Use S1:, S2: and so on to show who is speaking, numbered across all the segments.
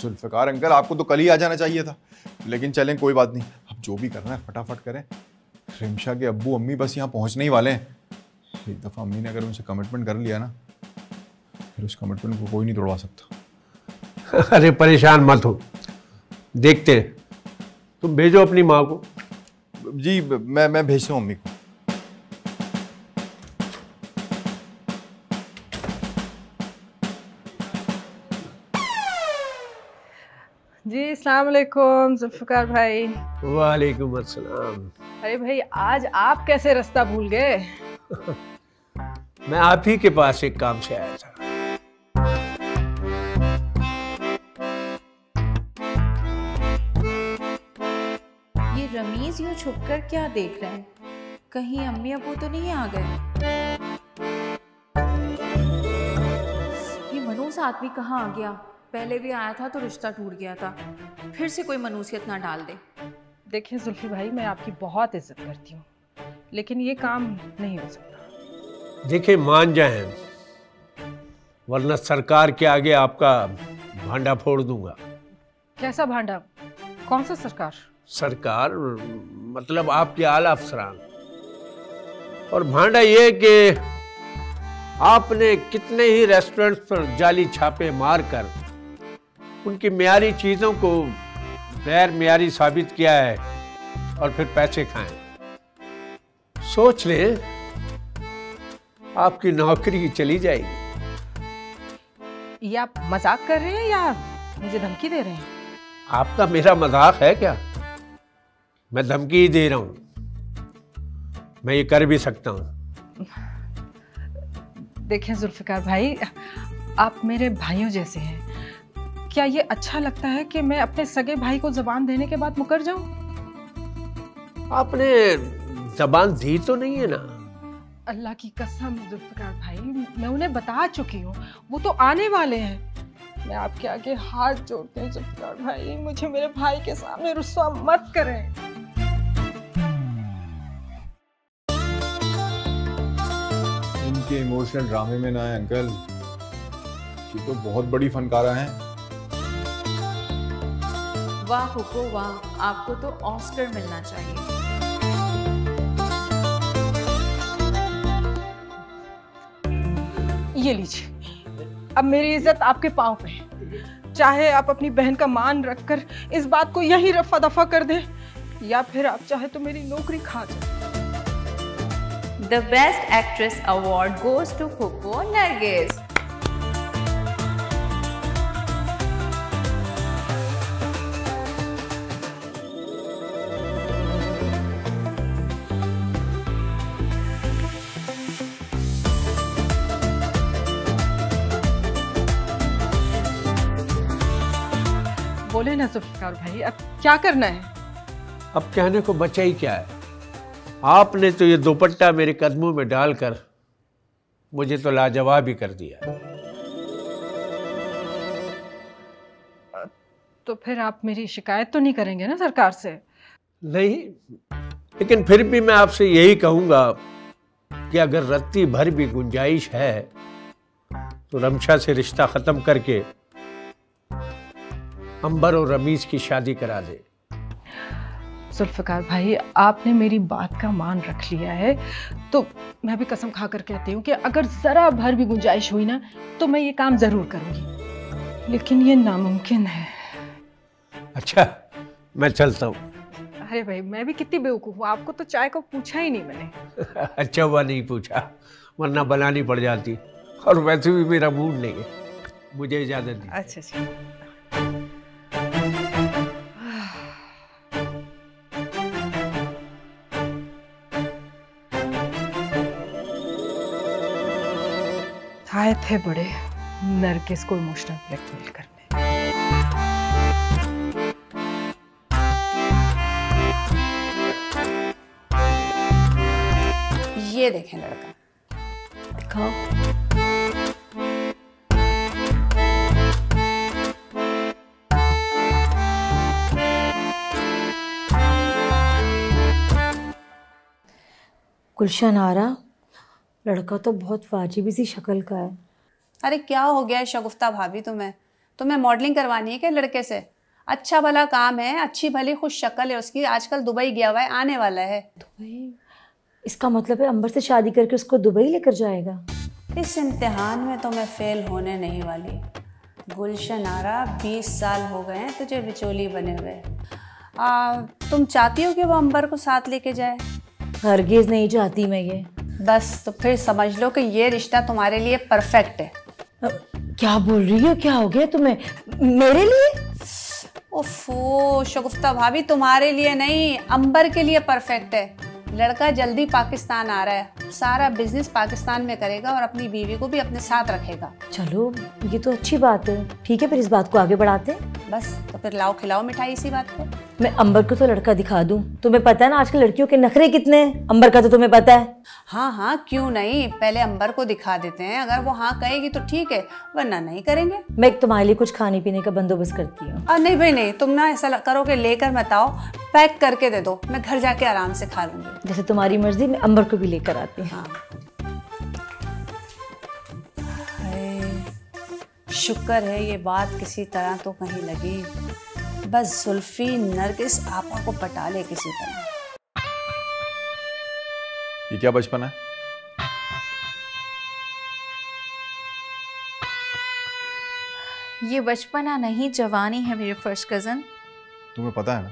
S1: Zulfikar uncle, आपको तो कल ही आ जाना चाहिए था, लेकिन चलें कोई बात नहीं, अब जो भी करना है फटाफट करें। रिमशा के अब्बू अम्मी बस यहाँ पहुँचने ही वाले हैं। एक दफ़ा अम्मी ने अगर उनसे कमिटमेंट कर लिया ना, फिर उस कमिटमेंट को कोई नहीं तोड़वा सकता।
S2: अरे परेशान मत हो, देखते हैं। तुम भेजो अपनी माँ को।
S1: जी मैं भेजता हूँ अम्मी को।
S3: जी अस्सलाम वालेकुम जुल्फिकार भाई।
S2: वालेकुम अस्सलाम।
S3: अरे भाई, आज आप कैसे रास्ता भूल गए?
S2: मैं आप ही के पास एक काम से आया था।
S4: ये रमीज यूं छुपकर क्या देख रहा है? कहीं अम्मी अबू तो नहीं आ गए? ये मनूस आदमी कहाँ आ गया? पहले भी आया था तो रिश्ता टूट गया था, फिर से कोई मनूसियत ना डाल दे।
S3: देखिए जुल्फी भाई, मैं आपकी बहुत इज्जत करती हूँ, लेकिन ये काम नहीं हो सकता।
S2: देखिए मान जाए, वरना सरकार के आगे आपका भांडा फोड़ दूंगा।
S3: कैसा भांडा? कौन सा सरकार?
S2: सरकार मतलब आपके आला अफसरान। और भांडा ये कि आपने कितने ही रेस्टोरेंट्स पर जाली छापे मारकर उनकी मियारी चीजों को गैर मियारी साबित किया है और फिर पैसे खाएं। सोच ले, आपकी नौकरी चली जाएगी।
S3: ये आप मजाक कर रहे हैं या मुझे धमकी दे रहे हैं?
S2: आपका मेरा मजाक है क्या? मैं धमकी ही दे रहा हूं, मैं ये कर भी सकता हूं।
S3: देखिए जुल्फिकार भाई, आप मेरे भाइयों जैसे हैं। क्या ये अच्छा लगता है कि मैं अपने सगे भाई को जबान देने के बाद मुकर जाऊं?
S2: आपने जबान दी तो नहीं है ना?
S3: अल्लाह की कसम जुल्फिकार भाई, मैं उन्हें बता चुकी हूँ, वो तो आने वाले हैं। मैं आपके आगे हाथ जोड़ते हैं जुल्फिकार भाई, मुझे मेरे भाई के सामने रुस्वा मत करें।
S1: इनके इमोशनल ड्रामे में ना है अंकल, ये तो बहुत बड़ी फनकारा है।
S4: वाह हुको वाह, आपको तो ऑस्कर मिलना चाहिए।
S3: ये लीजिए, अब मेरी इज्जत आपके पांव पे है। चाहे आप अपनी बहन का मान रखकर इस बात को यही रफा दफा कर दें, या फिर आप चाहे तो मेरी नौकरी खा जाए।
S4: The Best Actress Award goes to Huko Nargis.
S3: बोले ना जुल्फिकार भाई, अब क्या करना है?
S2: अब कहने को बचा ही क्या है। आपने तो ये दुपट्टा मेरे कदमों में डालकर मुझे तो लाजवाब ही कर दिया।
S3: तो फिर आप मेरी शिकायत तो नहीं करेंगे ना सरकार से?
S2: नहीं, लेकिन फिर भी मैं आपसे यही कहूंगा कि अगर रत्ती भर भी गुंजाइश है तो रमशा से रिश्ता खत्म करके अंबर और रमीज की शादी करा दे।
S3: जुल्फिकार भाई, आपने मेरी बात का मान रख लिया है, तो मैं भी कसम खाकर कहती हूँ कि अगर जरा भर भी गुंजाइश हुई ना तो मैं ये काम जरूर करूंगी, लेकिन ये नामुमकिन है।
S2: अच्छा, मैं चलता हूँ।
S3: अरे भाई, मैं भी कितनी बेवकूफ हूँ, आपको तो चाय को पूछा ही नहीं मैंने।
S2: अच्छा हुआ नहीं पूछा, वरना बनानी पड़ जाती, और वैसे भी मेरा मूड नहीं है। मुझे इजाजत दी।
S3: अच्छा अच्छा। आए थे बड़े नरगिस को इमोशनल ब्लैकमेल करने।
S4: ये देखें लड़का, दिखाओ।
S5: गुलशन आरा, लड़का तो बहुत वाजिबी सी शक्ल का है।
S6: अरे क्या हो गया है शगुफ्ता भाभी तुम्हें?
S5: तुम्हें मॉडलिंग करवानी है क्या लड़के से? अच्छा भला काम है, अच्छी भली खुश शक्ल है उसकी, आजकल दुबई गया हुआ है, आने वाला है।
S6: दुबई? इसका मतलब है अंबर से शादी करके उसको दुबई लेकर जाएगा?
S5: इस इम्तिहान में तो मैं फेल होने नहीं वाली। गुलशन आरा, 20 साल हो गए हैं तुझे बिचौली बने हुए। तुम चाहती हो कि वो अंबर को साथ लेके जाए?
S6: हरगिज नहीं चाहती मैं ये।
S5: बस तो फिर समझ लो कि ये रिश्ता तुम्हारे लिए परफेक्ट है।
S6: क्या बोल रही हो? क्या हो गया तुम्हें? मेरे लिए?
S5: ओफो शगुफ्ता भाभी, तुम्हारे लिए नहीं, अंबर के लिए परफेक्ट है। लड़का जल्दी पाकिस्तान आ रहा है, सारा बिजनेस पाकिस्तान में करेगा और अपनी बीवी को भी अपने साथ रखेगा।
S6: चलो ये तो अच्छी बात है, ठीक है फिर इस बात को आगे बढ़ाते हैं।
S5: बस तो फिर लाओ खिलाओ मिठाई इसी बात पे।
S6: मैं अंबर को तो लड़का दिखा दूं? तुम्हें पता है ना आजकल लड़कियों के नखरे कितने हैं, अंबर का तो तुम्हें पता है।
S5: हाँ हाँ क्यों नहीं, पहले अंबर को दिखा देते हैं, अगर वो हाँ कहेगी तो ठीक है, वरना नहीं करेंगे।
S6: मैं तुम्हारे लिए कुछ खाने पीने का बंदोबस्त करती हूँ।
S5: नहीं भाई नहीं, तुम ना ऐसा करो कि लेकर मत आओ, पैक करके दे दो, मैं घर जाके आराम से खा लूंगी।
S6: जैसे तुम्हारी मर्जी, मैं अंबर को भी लेकर आती हूँ।
S5: हाँ। शुक्र है ये बात किसी तरह तो कहीं लगी, बस जुल्फी नरगिस आपा को पटा ले किसी तरह।
S1: ये क्या बचपन है?
S4: ये बचपना नहीं, जवानी है मेरे फर्स्ट कज़न।
S1: तुम्हें पता है ना,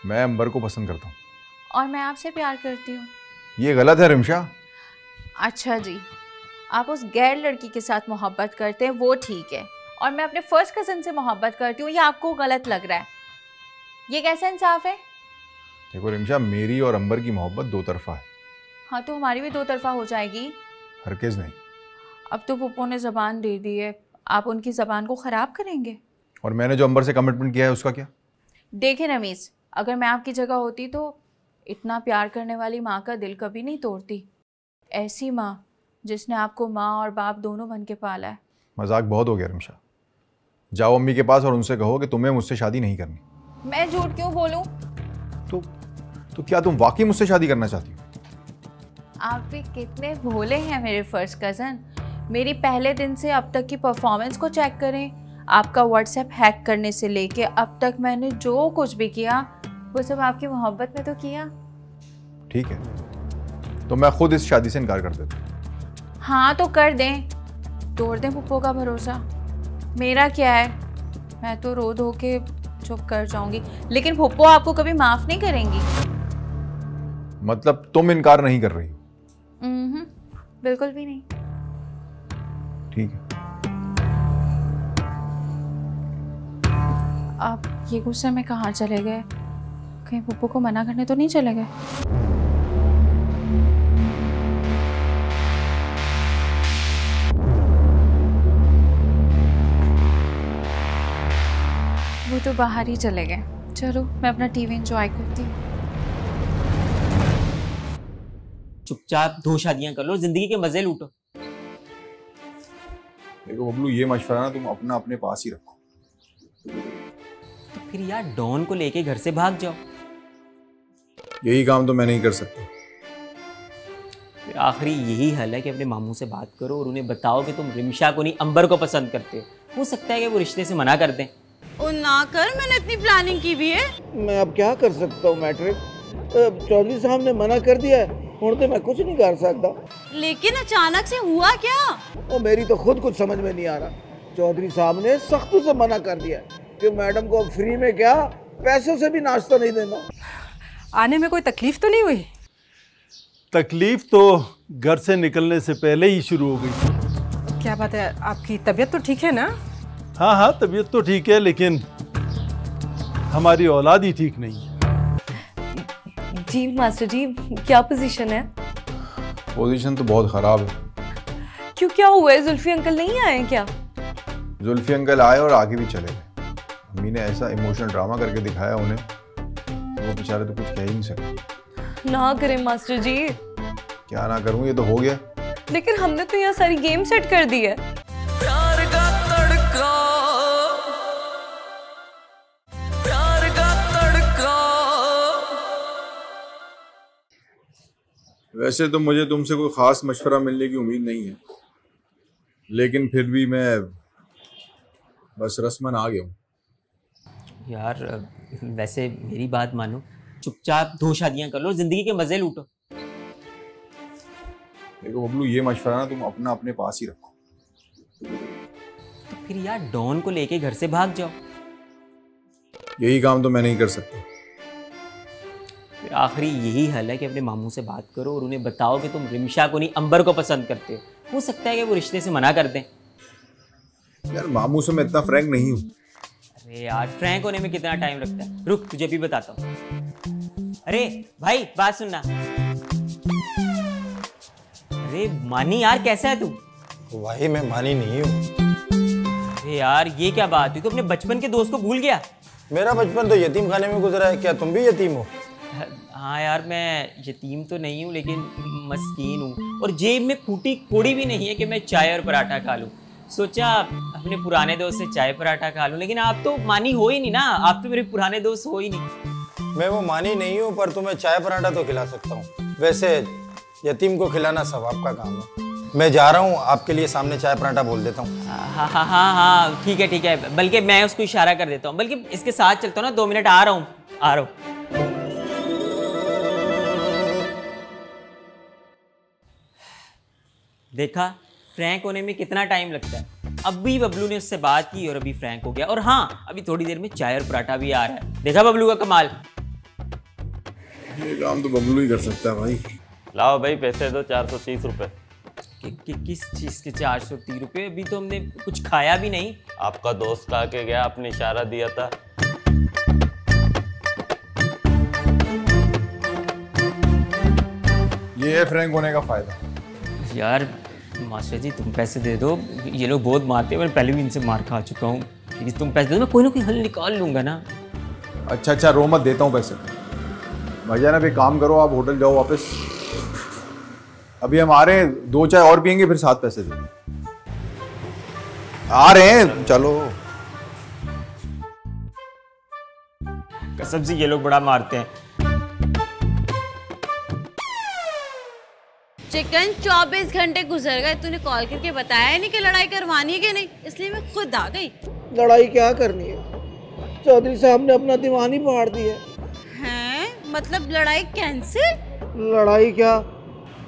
S1: मैं अंबर को पसंद करता हूँ।
S4: और मैं आपसे प्यार करती हूँ।
S1: ये गलत है रिमशा।
S4: अच्छा जी, आप उस गैर लड़की के साथ मोहब्बत करते हैं वो ठीक है, और मैं अपने फर्स्ट कज़न से मोहब्बत करती हूँ, ये आपको गलत लग रहा है। ये कैसा इंसाफ है?
S1: देखो रिमशा, मेरी और अंबर की मोहब्बत दो तरफा है।
S4: हाँ तो हमारी भी दो तरफा हो जाएगी।
S1: हरगिज़ नहीं।
S4: अब तो पुप्पो ने ज़बान दे दी है, आप उनकी ज़बान को ख़राब करेंगे।
S1: और मैंने जो अंबर से कमिटमेंट किया है उसका क्या?
S4: देखें रमीज़, अगर मैं आपकी जगह होती तो इतना प्यार करने वाली माँ का दिल कभी नहीं तोड़ती। ऐसी माँ जिसने आपको माँ और बाप दोनों बन के पाला है।
S1: मजाक बहुत हो गया रिमशा। जाओ अम्मी के पास और उनसे कहो कि तुम्हें मुझसे शादी नहीं करनी।
S4: मैं झूठ क्यों बोलूं?
S1: तो क्या तुम वाकई मुझसे शादी करना चाहती हो?
S4: आप भी कितने भोले हैं मेरे फर्स्ट कज़न। मेरी पहले दिन से अब तक की परफॉर्मेंस को चेक करें। आपका व्हाट्सएप हैक करने से लेके अब तक मैंने जो कुछ भी किया वो सब आपकी मोहब्बत में तो किया।
S1: ठीक है, तो मैं खुद इस शादी से इनकार कर देता हूँ।
S4: हाँ तो कर दें, तोड़ दें पुप्पो का भरोसा। मेरा क्या है, मैं तो रो धो के चुप कर जाऊंगी, लेकिन पुप्पो आपको कभी माफ़ नहीं करेंगी।
S1: मतलब तुम इनकार नहीं कर रही हो?
S4: बिल्कुल भी नहीं।
S1: ठीक है।
S4: आप ये गुस्से में कहाँ चले गए? कहीं पुप्पो को मना करने तो नहीं चले गए? वो तो बाहर ही चले गए। चलो मैं अपना टीवी एंजॉय करती हूँ।
S7: चुपचाप 2 शादियां कर लो, जिंदगी के मजे लूटो।
S1: देखो बबलू, ये मशवरा ना तुम अपना अपने पास ही रखो।
S7: तो फिर यार डॉन को लेके घर से भाग जाओ।
S1: यही काम तो मैं नहीं कर सकता।
S7: फिर आखिरी यही हल है कि अपने मामू से बात करो और उन्हें बताओ कि तुम रिमशा को नहीं अंबर को पसंद करते हो। सकता है कि वो रिश्ते से मना कर दें।
S5: ओ ना कर, मैंने इतनी प्लानिंग की भी है।
S8: मैं अब क्या कर सकता हूँ मैट्रिक, चौधरी साहब ने मना कर दिया है, हुण तो मैं कुछ नहीं कर सकता।
S5: लेकिन अचानक से हुआ क्या?
S8: और मेरी तो खुद कुछ समझ में नहीं आ रहा। चौधरी साहब ने सख्त से मना कर दिया है कि मैडम को फ्री में क्या, पैसों से भी नाश्ता नहीं देना।
S3: आने में कोई तकलीफ तो नहीं हुई?
S9: तकलीफ तो घर से निकलने से पहले ही शुरू हो गई।
S3: क्या बात है, आपकी तबीयत तो ठीक है ना?
S9: हाँ, तबीयत तो ठीक है, लेकिन हमारी औलाद ही ठीक नहीं है।
S6: जी मास्टर जी, क्या पोजीशन है?
S1: पोजीशन तो बहुत ख़राब है।
S6: क्यों, क्या हुआ है? जुल्फी अंकल नहीं आए क्या?
S1: जुल्फी अंकल आए और आगे भी चले गए। अम्मी ने ऐसा इमोशनल ड्रामा करके दिखाया उन्हें, वो बेचारे तो कुछ कह ही नहीं सकते।
S6: ना करें मास्टर जी।
S1: क्या ना करूं, ये तो हो गया।
S6: लेकिन हमने तो यहाँ सारी गेम सेट कर दी है।
S10: प्यार का तड़का, प्यार का तड़का।
S1: वैसे तो मुझे तुमसे कोई ख़ास मशवरा मिलने की उम्मीद नहीं है, लेकिन फिर भी मैं बस रस्मन आ गया हूँ।
S7: यार वैसे मेरी बात मानो, चुपचाप 2 शादियां कर लो, जिंदगी के मजे लूटो।
S1: देखो बबलू, ये मशवरा ना तुम अपना अपने पास ही रखो।
S7: तो फिर यार डॉन को लेके घर से भाग जाओ।
S1: यही काम तो मैं नहीं कर सकता।
S7: फिर आखिरी यही हल है कि अपने मामू से बात करो और उन्हें बताओ कि तुम रिमशा को नहीं अंबर को पसंद करते हो। हो सकता है कि वो रिश्ते से मना कर दें।
S1: यार मामू से मैं इतना फ्रैंक नहीं हूँ।
S7: अरे यार फ्रैंक होने में कितना टाइम लगता है? रुक तुझे भी बताता हूँ। अरे भाई बात सुनना। अरे मानी यार, कैसा है तू?
S11: भाई मैं मानी नहीं हूँ।
S7: अरे यार ये क्या बात हुई? तू अपने बचपन के दोस्त को भूल गया?
S11: मेरा बचपन तो यतीम खाने में गुजरा है, क्या तुम भी यतीम हो?
S7: हाँ यार मैं यतीम तो नहीं हूँ लेकिन मस्कीन हूँ, और जेब में फूटी कोड़ी भी नहीं है कि मैं चाय और पराठा खा लूँ। सोचा अपने पुराने दोस्त से चाय पराठा खा लूँ, लेकिन आप तो मानी हो ही नहीं ना, आप तो मेरे पुराने दोस्त हो ही नहीं।
S11: मैं वो मानी नहीं हूँ, पर तुम्हें चाय पराठा तो खिला सकता हूँ। वैसे यतीम को खिलाना सवाब का काम है। मैं जा रहा हूँ, आपके लिए सामने चाय पराठा बोल देता हूँ।
S7: हाँ हाँ हाँ हाँ ठीक है, बल्कि मैं उसको इशारा कर देता हूँ, बल्कि इसके साथ चलता हूँ ना। 2 मिनट आ रहा हूँ। देखा फ्रैंक होने में कितना टाइम लगता है। अभी बबलू ने उससे बात की और अभी फ्रैंक हो गया, और हाँ अभी थोड़ी देर में चाय और पराठा भी आ रहा है। देखा बबलू का कमाल।
S1: ये काम तो बबलू ही कर सकता है भाई।
S12: लाओ भाई पैसे दो, 430 रुपए।
S7: किस चीज के 430 रुपए? अभी तो हमने कुछ खाया भी नहीं।
S12: आपका दोस्त खा के गया, आपने इशारा दिया था।
S1: ये है फ्रैंक होने का फायदा।
S7: यार मास्टर जी तुम पैसे दे दो, ये लोग बहुत मारते हैं, मैं पहले भी इनसे मार खा चुका हूँ। प्लीज तुम पैसे दे दो, मैं कोई ना कोई हल निकाल लूंगा ना।
S1: अच्छा रो मत, देता हूँ पैसे। भाईजान अब एक काम करो, आप होटल जाओ वापस। अभी हम आ रहे हैं, 2 चाय और पियेंगे, फिर 7 पैसे दे। आ रहे हैं, चलो।
S7: कसम से ये लोग बड़ा मारते हैं।
S13: चिकन 24 घंटे गुजर गए, तूने कॉल करके बताया नहीं कि लड़ाई करवानी है कि नहीं, इसलिए मैं खुद आ गई।
S8: लड़ाई क्या करनी है? चौधरी साहब ने अपना दीवान ही फाड़ दिया
S13: है। मतलब लड़ाई कैंसिल?
S8: लड़ाई क्या,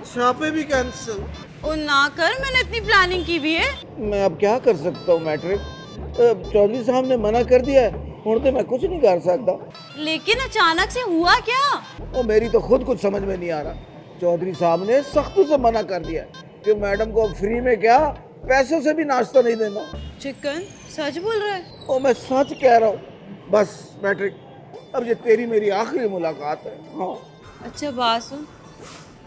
S8: छापे भी कैंसिल।
S13: ओ ना कर, मैंने इतनी प्लानिंग की भी है।
S8: मैं अब क्या कर सकता हूँ मैट्रिक? चौधरी साहब ने मना कर दिया है, हूँ तो मैं कुछ नहीं कर सकता।
S13: लेकिन अचानक से हुआ क्या?
S8: वो मेरी तो खुद कुछ समझ में नहीं आ रहा। चौधरी साहब ने सख्त से मना कर दिया है कि मैडम को फ्री में क्या, पैसों से भी नाश्ता नहीं देना।
S13: चिकन सच बोल रहा है?
S8: ओ मैं सच कह रहा हूँ। बस मैट्रिक, अब ये तेरी मेरी आखिरी मुलाकात है। हाँ
S13: अच्छा बात सुन,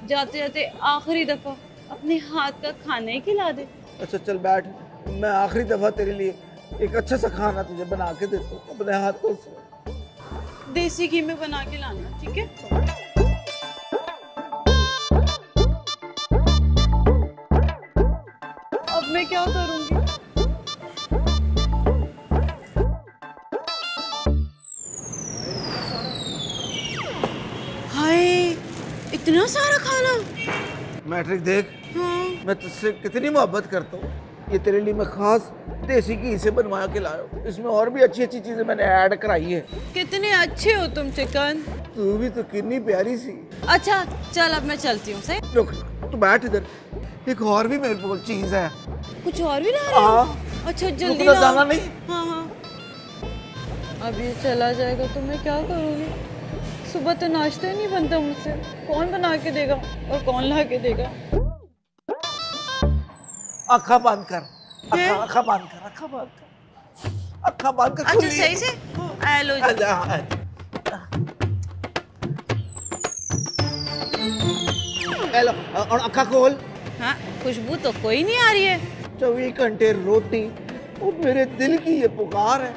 S13: जाते जाते आखिरी दफा अपने हाथ का खाना ही खिला दे।
S8: अच्छा चल बैठ, मैं आखिरी दफा तेरे लिए एक अच्छा सा खाना तुझे बना के देता हूँ अपने हाथ को।
S13: देसी घी में बना के लाना, ठीक है? अब मैं क्या करूंगी? हाय इतना सारा खाना।
S8: मैट्रिक देख,
S13: हाँ।
S8: मैं तुझसे कितनी मोहब्बत करता हूँ। ये तेरे लिए मैं खास देसी घी से बनवा के लाया हूँ। इसमें और भी अच्छी अच्छी चीजें मैंने ऐड कराई है।
S13: कितने अच्छे हो तुम चिकन।
S8: तू भी तो कितनी प्यारी सी।
S13: अच्छा चल अब मैं चलती हूँ। सही
S8: रुक, तू बैठ इधर, एक और भी मेरे पास चीज है।
S13: कुछ और भी ला रहे हो? अच्छा जल्दी
S8: रुकना, जाना नहीं।
S13: हाँ हाँ। अब ये चला जाएगा तो मैं क्या करूँगी? सुबह तो नाश्ता ही नहीं बनता मुझसे, कौन बना के देगा और कौन ला के देगा?
S8: अखा बंद कर, अखा बंद कर, अखा बंद कर, अखा बंद कर।
S13: अच्छा सही से हेलो।
S8: हेलो, और अखा खोल।
S13: हाँ खुशबू तो कोई नहीं आ रही है।
S8: 24 घंटे रोटी, वो मेरे दिल की ये पुकार है।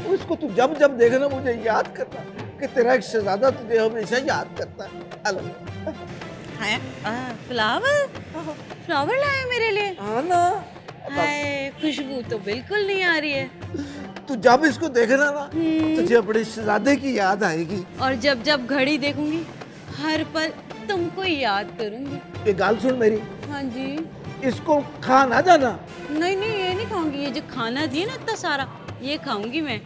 S8: उसको तू जब जब देखना मुझे याद करना कि तेरा एक शहजादा तुझे हमेशा याद करता है। हेलो।
S13: फ्लावर, फ्लावर लाए मेरे लिए?
S8: हाँ ना।
S13: हाय खुशबू तो बिल्कुल नहीं आ रही है।
S8: तू जब इसको देखना ना तुझे अपने शहजादे की याद आएगी।
S13: और जब जब घड़ी देखूंगी हर पल तुमको याद करूंगी।
S8: ये गाल सुन मेरी।
S13: हाँ जी।
S8: इसको खा ना जाना।
S13: नहीं नहीं ये नहीं खाऊंगी। ये जो खाना दिए ना इतना सारा, ये खाऊंगी मैं।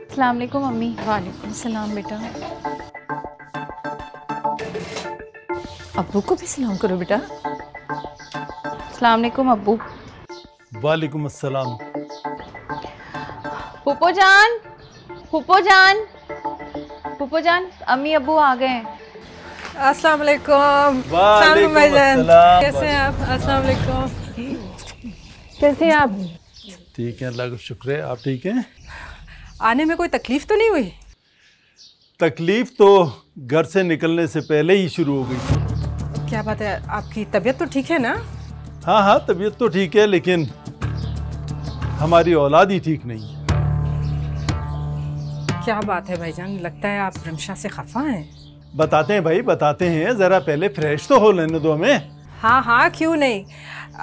S4: अस्सलाम वालेकुम मम्मी। वालेकुम सलाम बेटा। अब्बू को भी सलाम करो बेटा। अस्सलाम वालेकुम अब्बू।
S9: वालेकुम अस्सलाम।
S4: फूफो जान, फूफो जान, फूफो जान, अम्मी अब्बू आ गए हैं।
S3: अस्सलाम वालेकुम।
S9: वालेकुम
S3: भाईजान,
S9: अस्सलाम।
S3: कैसे हैं आप? अस्सलाम वालेकुम। कैसे हैं आप?
S9: ठीक है, अल्लाह का शुक्र है। आप ठीक हैं?
S3: आने में कोई तकलीफ तो नहीं हुई?
S9: तकलीफ तो घर से निकलने से पहले ही शुरू हो गई थी।
S3: क्या बात है, आपकी तबीयत तो ठीक है ना?
S9: हाँ हाँ, तबीयत तो ठीक है, लेकिन हमारी औलाद ही ठीक नहीं है।
S3: क्या बात है भाईजान, लगता है आप रमशा से खफा हैं।
S9: बताते हैं भाई, बताते हैं, ज़रा पहले फ्रेश तो हो लेने दो हमें।
S3: हाँ हाँ, क्यों नहीं।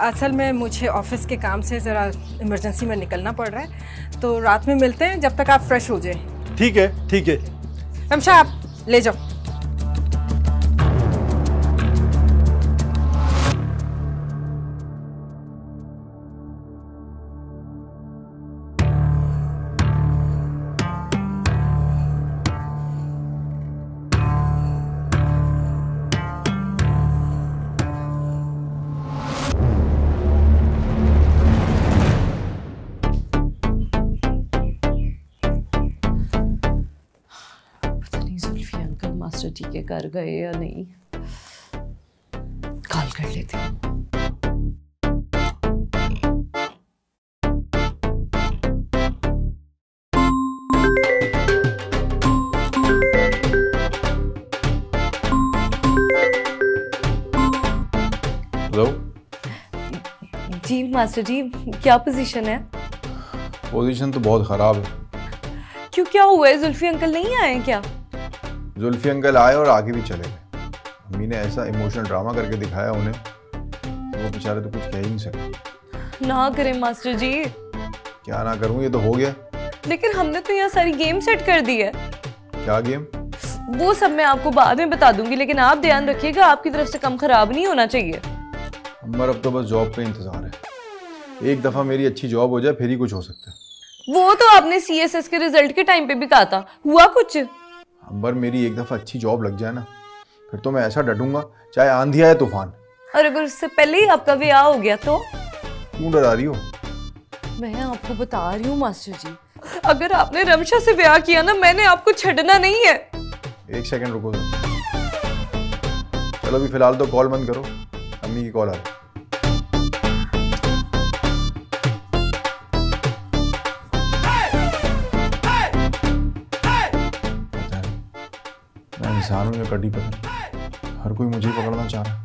S3: असल में मुझे ऑफिस के काम से ज़रा इमरजेंसी में निकलना पड़ रहा है, तो रात में मिलते हैं, जब तक आप फ्रेश हो जाए।
S9: ठीक है, ठीक है।
S3: रमशा, आप ले जाओ।
S13: मास्टर जी के घर गए या नहीं, कॉल कर लेती हूँ।
S1: हेलो
S13: जी मास्टर जी, क्या पोजीशन है?
S1: पोजीशन तो बहुत ख़राब है।
S13: क्यों, क्या हुआ है? जुल्फी अंकल नहीं आए क्या?
S1: जुल्फी अंकल आए और आगे भी चले गए। मम्मी ने ऐसा इमोशनल ड्रामा करके दिखाया उन्हें, वो बेचारे तो कुछ कह ही नहीं सकते।
S13: ना करें मास्टर जी।
S1: क्या ना करूं, ये तो हो गया।
S13: लेकिन हमने तो यहाँ सारी गेम सेट कर दी है।
S1: क्या गेम?
S13: वो सब मैं आपको बाद में बता दूंगी, लेकिन आप ध्यान रखिएगा, आपकी तरफ से कम खराब नहीं होना चाहिए।
S1: अम्बर, अब तो बस जॉब पे इंतजार है। एक दफा मेरी अच्छी जॉब हो जाए फिर ही कुछ हो सकता है।
S13: वो तो आपने CSS के रिजल्ट के टाइम पे भी कहा था, हुआ कुछ?
S1: अंबर, मेरी एक दफा अच्छी जॉब लग जाए ना, फिर तो मैं ऐसा डटूंगा चाहे आंधी आए तूफान।
S13: और अगर उससे पहले ही आपका ब्याह हो गया तो?
S1: क्यों डरा रही हो?
S13: मैं आपको बता रही हूँ मास्टर जी, अगर आपने रमशा से ब्याह किया ना, मैंने आपको छड़ना नहीं है।
S1: एक सेकंड रुको। चलो अभी फिलहाल तो कॉल बंद करो, अम्मी की कॉल आ रही। मैं इंसान हूँ या कटी पकड़, हर कोई मुझे ही पकड़ना चाह रहा है।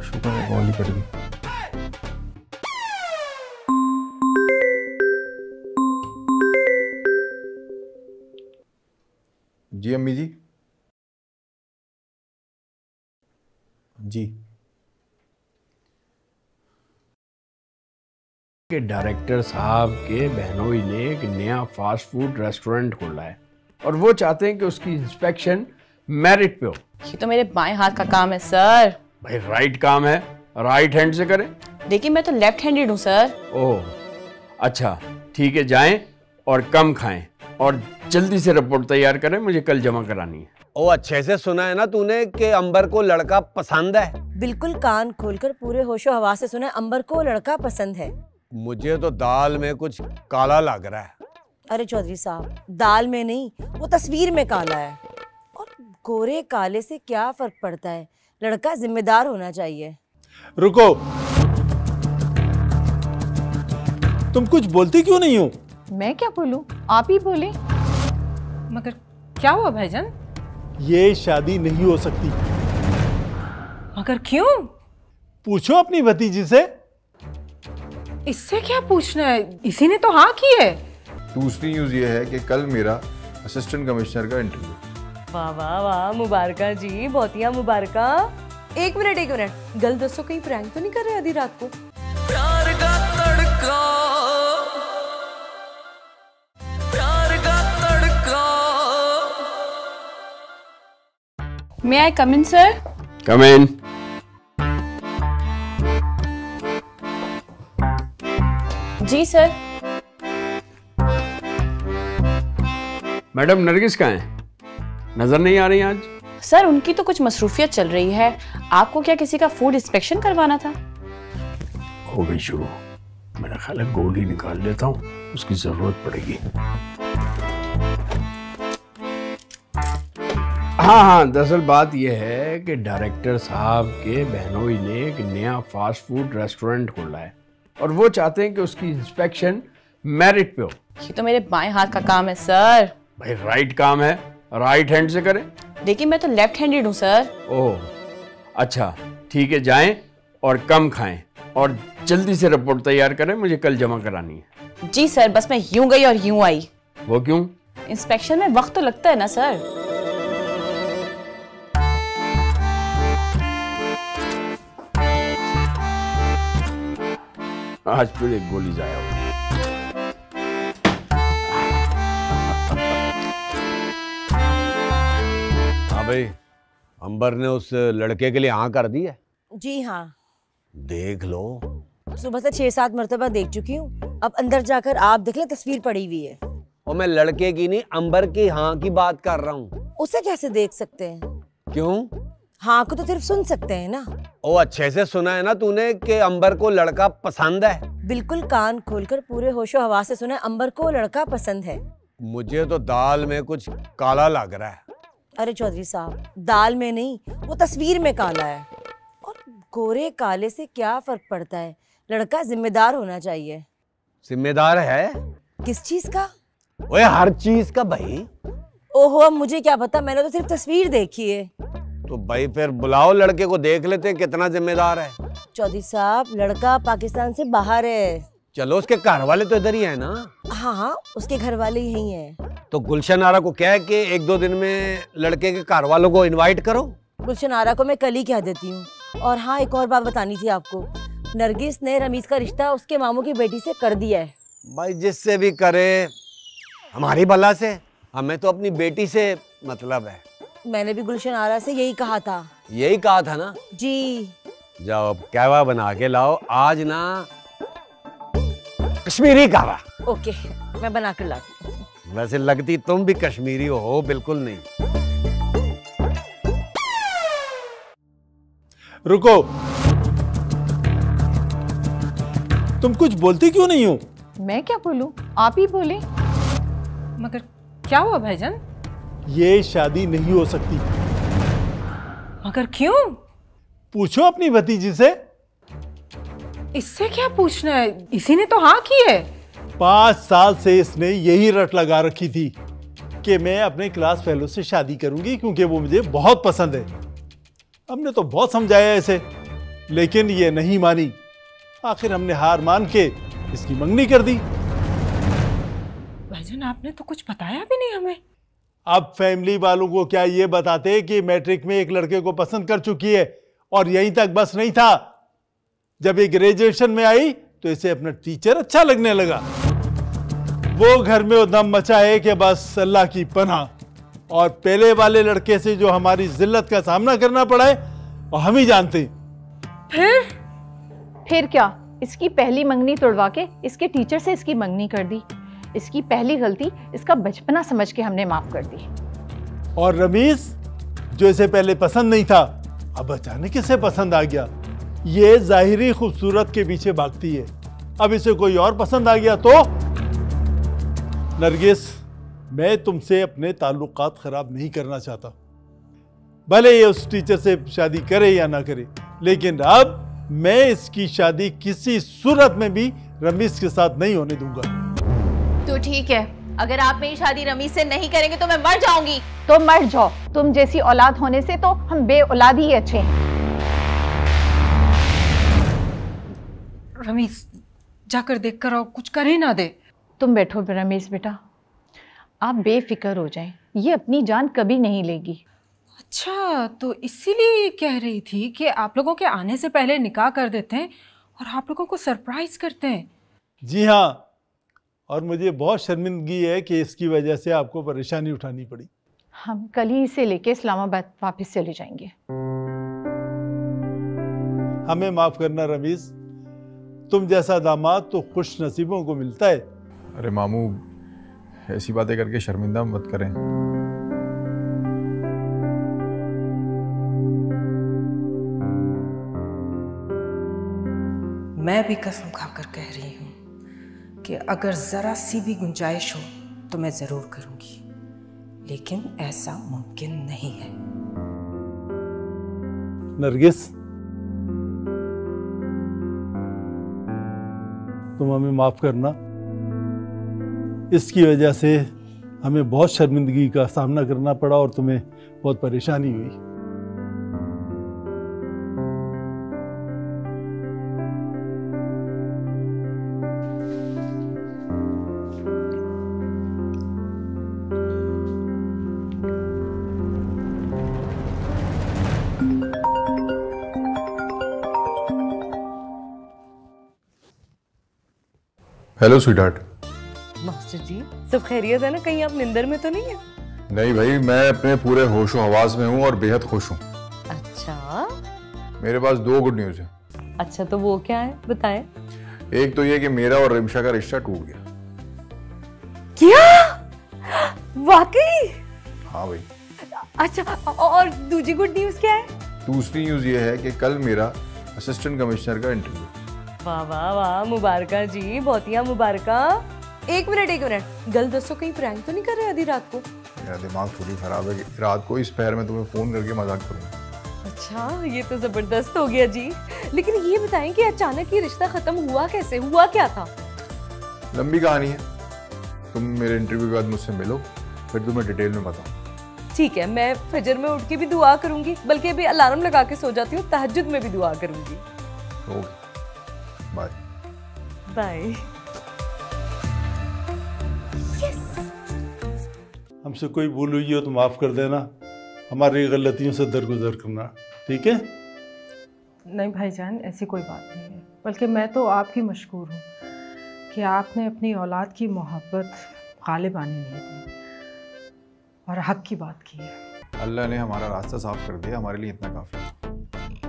S1: शुक्र है कॉल ही कट गई। जी अम्मी जी। जी
S2: के डायरेक्टर साहब के बहनोई ने एक नया फास्ट फूड रेस्टोरेंट खोला है और वो चाहते हैं कि उसकी इंस्पेक्शन मेरिट पे हो।
S14: ये तो मेरे बाएं हाथ का काम है सर।
S2: भाई राइट काम है, राइट हैंड से करें।
S14: लेकिन मैं तो लेफ्ट हैंडेड हूँ सर।
S2: ओह अच्छा, ठीक है, जाएं और कम खाएं और जल्दी से रिपोर्ट तैयार करें, मुझे कल जमा करानी है।
S15: ओ अच्छे से सुना है ना तूने कि अंबर को लड़का पसंद है?
S6: बिल्कुल कान खोलकर पूरे होशो हवा से सुना, अंबर को लड़का पसंद है।
S15: मुझे तो दाल में कुछ काला लग रहा है।
S6: अरे चौधरी साहब, दाल में नहीं, वो तस्वीर में काला है। और गोरे काले से क्या फर्क पड़ता है, लड़का जिम्मेदार होना चाहिए।
S9: रुको, तुम कुछ बोलती क्यों नहीं हो?
S3: मैं क्या बोलूं, आप ही बोले। मगर क्या हुआ भाईजान?
S9: ये शादी नहीं हो सकती।
S3: मगर क्यों?
S9: पूछो अपनी भतीजी से।
S3: इससे क्या पूछना है, इसी ने तो हाँ की है।
S1: दूसरी न्यूज़ ये है कि कल मेरा असिस्टेंट कमिश्नर का इंटरव्यू।
S13: वाह वाह वाह, मुबारका जी, बहुतिया मुबारका। एक मिनट, गल दसो कहीं प्रैंक तो नहीं कर रहे आधी रात को?
S10: प्यार का तड़का
S14: मे आई कम इन सर?
S2: कम इन।
S14: जी सर।
S2: मैडम नरगिस कहाँ है? नजर नहीं आ रही आज।
S14: सर उनकी तो कुछ मसरूफियत चल रही है। आपको क्या किसी का फूड इंस्पेक्शन करवाना था?
S2: हो गई शुरू। मेरा ख्याल है गोली निकाल लेता हूँ, उसकी जरूरत पड़ेगी। हाँ, दरअसल बात यह है कि डायरेक्टर साहब के बहनोई ने एक नया फास्ट फूड रेस्टोरेंट खोला है और वो चाहते हैं कि उसकी इंस्पेक्शन मेरिट पे हो।
S14: ये तो मेरे बाएं हाथ का काम है सर।
S2: भाई राइट काम है, राइट हैंड से करें।
S14: लेकिन मैं तो लेफ्ट हैंडेड हूँ सर।
S2: ओह अच्छा ठीक है, जाएं और कम खाएं और जल्दी से रिपोर्ट तैयार करें, मुझे कल जमा करानी है।
S14: जी सर, बस मैं यूं गई और यूं आई।
S2: वो क्यों?
S14: इंस्पेक्शन में वक्त तो लगता है ना सर।
S2: आज फिर एक गोली जाया हुआ।
S15: हाँ भाई, अंबर ने उस लड़के के लिए हाँ कर दी है?
S6: जी हाँ,
S15: देख लो।
S6: सुबह से 6-7 मरतबा देख चुकी हूँ। अब अंदर जाकर आप देख ले, तस्वीर पड़ी हुई है।
S15: और मैं लड़के की नहीं, अंबर की हाँ की बात कर रहा हूँ।
S6: उसे कैसे देख सकते हैं?
S15: क्यों?
S6: हाँ को तो सिर्फ सुन सकते हैं ना।
S15: ओ अच्छे से सुना है ना तूने कि अंबर को लड़का पसंद है?
S6: बिल्कुल कान खोलकर पूरे होशो हवा से सुना, अंबर को लड़का पसंद है।
S15: मुझे तो दाल में कुछ काला लग रहा है।
S6: अरे चौधरी साहब, दाल में नहीं, वो तस्वीर में काला है। और गोरे काले से क्या फर्क पड़ता है? लड़का जिम्मेदार होना चाहिए।
S15: जिम्मेदार है?
S6: किस चीज का?
S15: ओए हर चीज का भाई।
S6: ओहो, अब मुझे क्या पता, मैंने तो सिर्फ तस्वीर देखी है।
S15: तो भाई फिर बुलाओ लड़के को, देख लेते कितना जिम्मेदार है।
S6: चौधरी साहब, लड़का पाकिस्तान से बाहर है।
S15: चलो उसके घर वाले तो इधर ही है ना?
S6: हाँ, उसके घर वाले यही हैं।
S15: तो गुलशन आरा को क्या है कि 1-2 दिन में लड़के के घर वालों को इनवाइट करो।
S6: गुलशन आरा को मैं कल ही कह देती हूँ। और हाँ, एक और बात बतानी थी आपको। नरगिस ने रमीज का रिश्ता उसके मामू की बेटी से कर दिया है।
S15: भाई जिससे भी करे, हमारी भला से, हमें तो अपनी बेटी से मतलब है।
S6: मैंने भी गुलशन आरा से यही कहा था।
S15: यही कहा था ना?
S6: जी।
S15: जाओ अब कहवा बना के लाओ, आज ना कश्मीरी कहवा।
S6: ओके, मैं बना कर लाती हूँ।
S15: वैसे लगती तुम भी कश्मीरी हो, बिल्कुल नहीं।
S9: रुको, तुम कुछ बोलती क्यों नहीं हो?
S3: मैं क्या बोलूं? आप ही बोले। मगर क्या हुआ भाईजान?
S9: ये शादी नहीं हो सकती।
S3: मगर क्यों?
S9: पूछो अपनी भतीजी से।
S3: इससे क्या पूछना है? इसी ने तो हाँ की है।
S9: 5 साल से इसने यही रट लगा रखी थी कि मैं अपने क्लास फेलो से शादी करूंगी क्योंकि वो मुझे बहुत पसंद है। हमने तो बहुत समझाया इसे, लेकिन ये नहीं मानी। आखिर हमने हार मान के इसकी मंगनी कर दी।
S3: भाईजान, आपने तो कुछ बताया भी नहीं हमें।
S9: अब फैमिली वालों को क्या ये बताते कि मैट्रिक में एक लड़के को पसंद कर चुकी है, और यहीं तक बस नहीं था। जब ये ग्रेजुएशन में आई तो इसे अपना टीचर अच्छा लगने लगा। वो घर में उधम मचा है कि बस अल्लाह की पनाह। और पहले वाले लड़के से जो हमारी जिल्लत का सामना करना पड़ा है और हम ही जानते हैं।
S16: फिर क्या? इसकी पहली मंगनी तोड़वा के इसके टीचर से इसकी मंगनी कर दी। इसकी पहली गलती इसका बचपना समझ के हमने माफ कर दी।
S9: और रमीज, जो इसे पहले पसंद नहीं था, अब अचानक इसे पसंद आ गया। ये जाहिरी खूबसूरत के पीछे भागती है। अब इसे कोई और पसंद आ गया तो? नरगिस, मैं तुमसे अपने ताल्लुकात खराब नहीं करना चाहता। भले ये उस टीचर से शादी करे या ना करे, लेकिन अब मैं इसकी शादी किसी सूरत में भी रमीज के साथ नहीं होने दूंगा।
S4: तो ठीक है, अगर आप मेरी शादी रमीज से नहीं करेंगे तो मैं मर जाऊंगी।
S16: तो मर जाओ। तुम जैसी औलाद होने से तो हम बे औलाद ही अच्छे हैं।
S3: रमीज, जाकर देख कर आओ, कुछ कर ही ना दे।
S16: तुम बैठो रमीज बेटा, आप बेफिक्र हो जाएं, ये अपनी जान कभी नहीं लेगी।
S3: अच्छा, तो इसीलिए कह रही थी कि आप लोगों के आने से पहले निकाह कर देते हैं और आप लोगों को सरप्राइज करते हैं।
S9: जी हाँ, और मुझे बहुत शर्मिंदगी है कि इसकी वजह से आपको परेशानी उठानी पड़ी।
S16: हम कल ही इसे लेके इस्लामाबाद वापस चले जाएंगे।
S9: हमें माफ करना रमीज, तुम जैसा दामाद तो खुश नसीबों को मिलता है।
S1: अरे मामू, ऐसी बातें करके शर्मिंदा मत करें।
S3: मैं भी कसम खाकर कह रही हूँ कि अगर जरा सी भी गुंजाइश हो तो मैं जरूर करूंगी, लेकिन ऐसा मुमकिन नहीं है।
S9: नरगिस, तुम हमें माफ करना। इसकी वजह से हमें बहुत शर्मिंदगी का सामना करना पड़ा और तुम्हें बहुत परेशानी हुई।
S1: Hello sweetheart.
S6: मास्टर जी, सब खैरियत है ना? कहीं आप निंदर में तो नहीं है?
S1: नहीं भाई, मैं अपने पूरे होशो हवास में हूँ और बेहद खुश हूँ।
S6: अच्छा,
S1: मेरे पास 2 गुड न्यूज़ है।
S6: अच्छा तो वो क्या है, बताएं।
S1: एक तो ये कि मेरा और रिमशा का रिश्ता टूट गया।
S6: क्या? वाकई?
S1: हाँ भाई।
S6: अच्छा, और दूसरी गुड न्यूज क्या है?
S1: दूसरी न्यूज़ ये है कि कल मेरा असिस्टेंट कमिश्नर का इंटरव्यू।
S6: वाह वाह वाह, मुबारका जी, बहुत ही मुबारका। एक मिनट, गल दसो कहीं प्रैंक तो नहीं कर रहे आधी रात को?
S1: मेरा दिमाग थोड़ी खराब है कि रात को इस पैर में तुम्हें फोन करके मजाक करूंगा।
S6: अच्छा, ये तो जबरदस्त हो गया जी। लेकिन ये बताएं कि अचानक ये रिश्ता खत्म हुआ कैसे, हुआ क्या था?
S1: लंबी कहानी है, तुम मेरे इंटरव्यू के बाद मुझसे मिलो, फिर तुम्हें डिटेल में बताऊं।
S6: ठीक है, मैं फजर में उठ के भी दुआ करूंगी, बल्कि अभी अलार्म लगा के सो जाती हूँ, तहज्जुद में भी दुआ करूंगी।
S1: Okay, bye
S6: bye.
S9: हमसे कोई भूल हुई हो तो माफ कर देना, हमारी गलतियों से दरगुजर करना, ठीक है?
S3: नहीं भाईजान, ऐसी कोई बात नहीं है, बल्कि मैं तो आपकी मशकूर हूँ कि आपने अपनी औलाद की मोहब्बत गालिब आने नहीं दी और हक की बात की है।
S1: अल्लाह ने हमारा रास्ता साफ कर दिया, हमारे लिए इतना काफी है।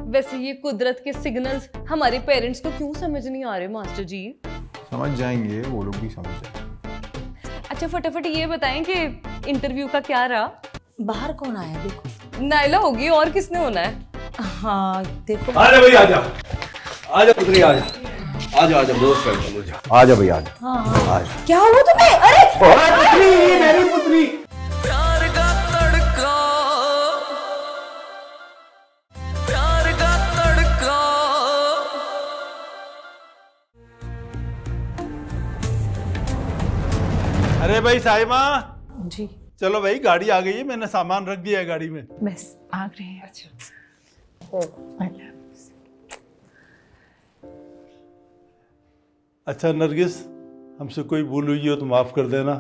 S6: वैसे ये कुदरत के सिग्नल्स हमारे पेरेंट्स को क्यों समझ नहीं आ रहे मास्टर जी?
S1: समझ जाएंगे, वो लोग भी समझ जाएंगे।
S6: अच्छा फटाफट ये बताएं कि इंटरव्यू का क्या रहा?
S5: बाहर कौन आया? देखो।
S6: नाइला होगी, और किसने होना है?
S5: हाँ देखो।
S8: आजा भाई, आजा आजा पुत्री, आजा आजा आजा, दोस्त वेलकम,
S1: आजा भाई, आजा।
S6: हाँ हाँ।
S1: आजा।
S6: क्या हुआ तुम्हें? अरे
S8: पुत्री, ये मेरी पुत्री।
S10: प्यार का तड़का, प्यार का तड़का।
S9: अरे भाई साहिबा
S3: जी,
S9: चलो भाई, गाड़ी आ गई है, मैंने सामान रख दिया है गाड़ी में।
S3: बस आ गए हैं।
S9: अच्छा नरगिस, हमसे कोई भूल हुई हो तो माफ कर देना,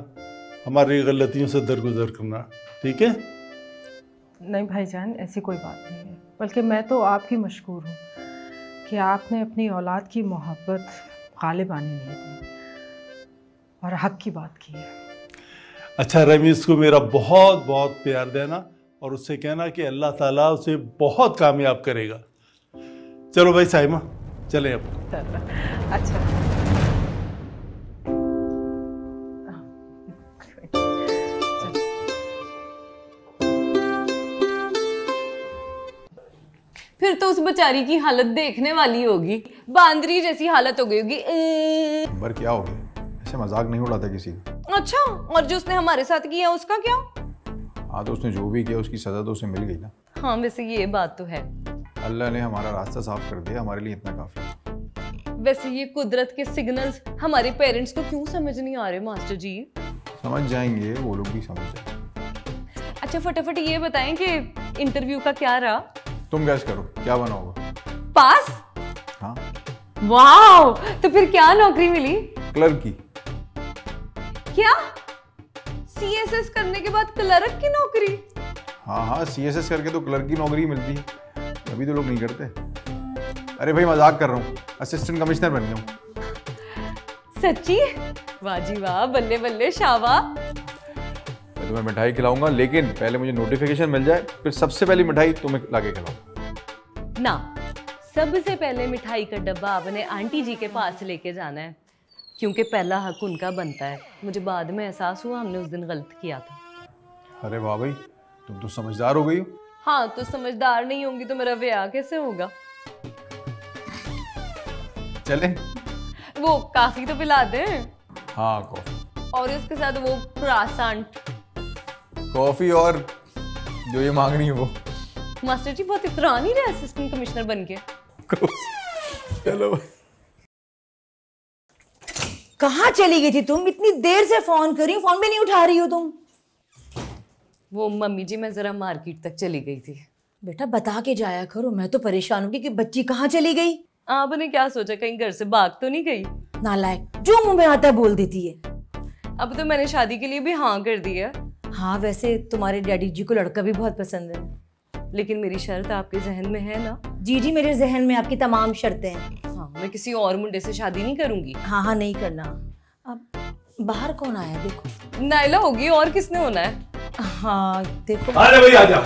S9: हमारी गलतियों से दरगुजर करना, ठीक है?
S3: नहीं भाईजान, ऐसी कोई बात नहीं है, बल्कि मैं तो आपकी मशकूर हूँ कि आपने अपनी औलाद की मोहब्बत गालिब आने नहीं दी और हक की बात की है।
S9: अच्छा, रमीज को मेरा बहुत बहुत प्यार देना और उससे कहना कि अल्लाह ताला उसे बहुत कामयाब करेगा। चलो भाई साहिमा, चलें अब।
S3: अच्छा
S6: फिर तो उस बेचारी की हालत देखने वाली होगी, बांदरी जैसी हालत हो गई होगी।
S1: अंबर क्या हो गया? ऐसे मजाक नहीं उड़ाता किसी का।
S6: अच्छा, और जो उसने हमारे साथ किया उसका क्या?
S1: हाँ तो उसने जो भी किया उसकी सजा तो उसे मिल गई ना।
S6: हाँ वैसे ये बात तो है।
S1: अल्लाह ने हमारा रास्ता साफ कर दिया, हमारे लिए इतना काफी है।
S6: वैसे ये कुदरत के सिग्नल्स हमारे पेरेंट्स को क्यों समझ नहीं आ रहे मास्टर जी?
S1: समझ जाएंगे, वो लोग भी समझ जाएंगे।
S6: अच्छा फटाफट ये बताएं कि इंटरव्यू का क्या रहा?
S1: तुम गैस करो, क्या बना होगा?
S6: पास?
S1: हाँ।
S6: वाओ, तो फिर क्या नौकरी मिली?
S1: क्लर्क की।
S6: क्या? CSS करने के बाद क्लर्क की नौकरी?
S1: हाँ हाँ, CSS करके तो क्लर्क की नौकरी मिलती है, अभी तो लोग नहीं करते। अरे भाई मजाक कर रहा हूँ, असिस्टेंट कमिश्नर बन गया हूँ।
S6: सच्ची? वाह जी वाह, बल्ले बल्ले, शाबाश।
S1: मैं तुम्हें मिठाई खिलाऊंगा, लेकिन पहले मुझे नोटिफिकेशन मिल जाए, फिर सबसे पहली मिठाई तुम्हें लाके खिलाऊंगा।
S6: ना, सबसे पहले मिठाई का डब्बा अपने आंटी जी के पास लेके जाना है, क्योंकि पहला हक उनका बनता है। मुझे बाद में एहसास हुआ हमने उस दिन गलत किया था।
S1: अरे वाह भाई, तुम तो समझदार हो गई हो।
S6: हाँ, तो समझदार नहीं होंगी तो मेरा ब्याह कैसे होगा?
S1: चले?
S6: वो काफी तो पिला दे।
S1: हाँ, कॉफी।
S6: और उसके साथ वो क्रासेंट।
S1: कॉफी और जो ये मांग रही है वो।
S6: मास्टर जी बहुत इतरा नहीं रहे असिस्टेंट कमिश्नर बन के।
S1: चलो।
S6: कहाँ चली गई थी तुम? इतनी देर से फोन कर रही हूँ, फोन भी नहीं उठा रही हो तुम। वो मम्मी जी, मैं जरा मार्केट तक चली गई थी। बेटा बता के जाया करो, मैं तो परेशान हूँ कि बच्ची कहाँ चली गई। आपने क्या सोचा कहीं घर से भाग तो नहीं गई? नालायक, जो मुंह में आता है बोल देती है। अब तो मैंने शादी के लिए भी हाँ कर दी है। हाँ, वैसे तुम्हारे डैडी जी को लड़का भी बहुत पसंद है, लेकिन मेरी शर्त आपके जहन में है ना? जी जी, मेरे जहन में आपकी तमाम शर्तें हैं। हाँ, मैं किसी और मुंडे से शादी नहीं करूंगी। हाँ हाँ, नहीं करना। अब बाहर कौन आया देखो? नाइला होगी, और किसने होना है? हाँ देखो।
S2: आजा भाई, आजा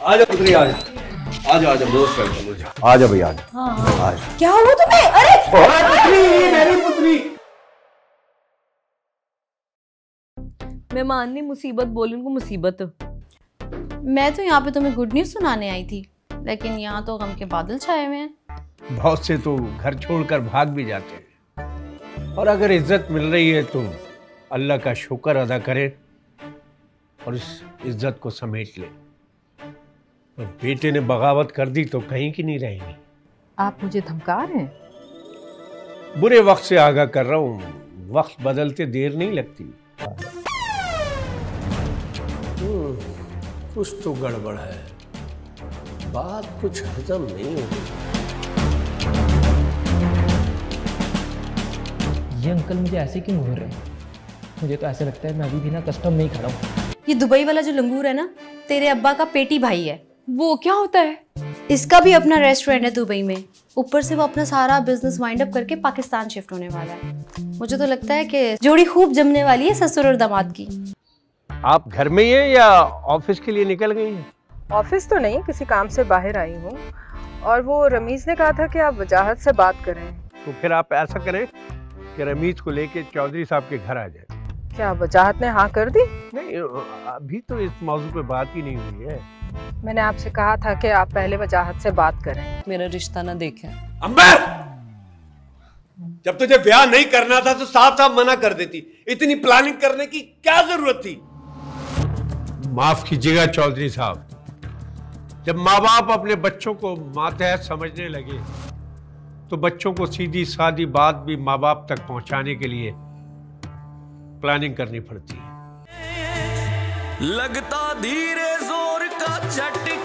S2: आजा पुत्री, आजा आजा आजा, दोस्त मुझे
S1: आजा भाई, आजा।
S6: हाँ हाँ।
S1: आजा।
S6: क्या हुआ तुम्हें? अरे
S2: पुत्री, ये मेरी पुत्री।
S6: मैं माननी मुसीबत बोली उनको मुसीबत।
S14: मैं तो यहाँ पे तुम्हें गुड न्यूज़ सुनाने आई थी, लेकिन यहाँ तो गम के बादल छाए हुए हैं।
S2: बहुत से तो घर छोड़कर भाग भी जाते हैं, और अगर इज्जत मिल रही है तो अल्लाह का शुक्र अदा करें और इस इज्जत को समेट लें। और बेटे ने बगावत कर दी तो कहीं की नहीं रहेंगी।
S3: आप मुझे धमका रहे हैं?
S2: बुरे वक्त से आगाह कर रहा हूँ, वक्त बदलते देर नहीं लगती। कुछ तो गड़बड़ है, बात कुछ हजम नहीं हो रही।
S17: ये अंकल मुझे ऐसे क्यों घूर रहे हैं? मुझे तो ऐसे लगता है मैं अभी भी ना कस्टम में ही खड़ा हूँ।
S14: ये दुबई वाला जो लंगूर है ना, तेरे अब्बा का पेटी भाई है। वो क्या होता है? इसका भी अपना रेस्टोरेंट है दुबई में। ऊपर से वो अपना सारा बिजनेस वाइंड अप करके पाकिस्तान शिफ्ट होने वाला है। मुझे तो लगता है कि जोड़ी खूब जमने वाली है ससुर और दामाद की।
S2: आप घर में ही हैं या ऑफिस के लिए निकल गई हैं?
S3: ऑफिस तो नहीं, किसी काम से बाहर आई हूँ। और वो रमीज ने कहा था कि आप वजाहत से बात करें।
S2: तो फिर आप ऐसा करें कि रमीज को लेके चौधरी साहब के घर आ जाए।
S3: क्या वजाहत ने हाँ कर दी?
S2: नहीं, अभी तो इस मौजू पे बात ही नहीं हुई है।
S3: मैंने आपसे कहा था कि आप पहले वजाहत से बात करें।
S6: मेरा रिश्ता ना देखें।
S9: अम्बर, जब तुझे ब्याह नहीं करना था तो साफ साफ मना कर देती। इतनी प्लानिंग करने की क्या जरूरत थी?
S2: माफ कीजिएगा चौधरी साहब, जब माँ बाप अपने बच्चों को मातहत समझने लगे तो बच्चों को सीधी सादी बात भी माँ बाप तक पहुंचाने के लिए प्लानिंग करनी पड़ती है।
S10: लगता धीरे जोर का झटका।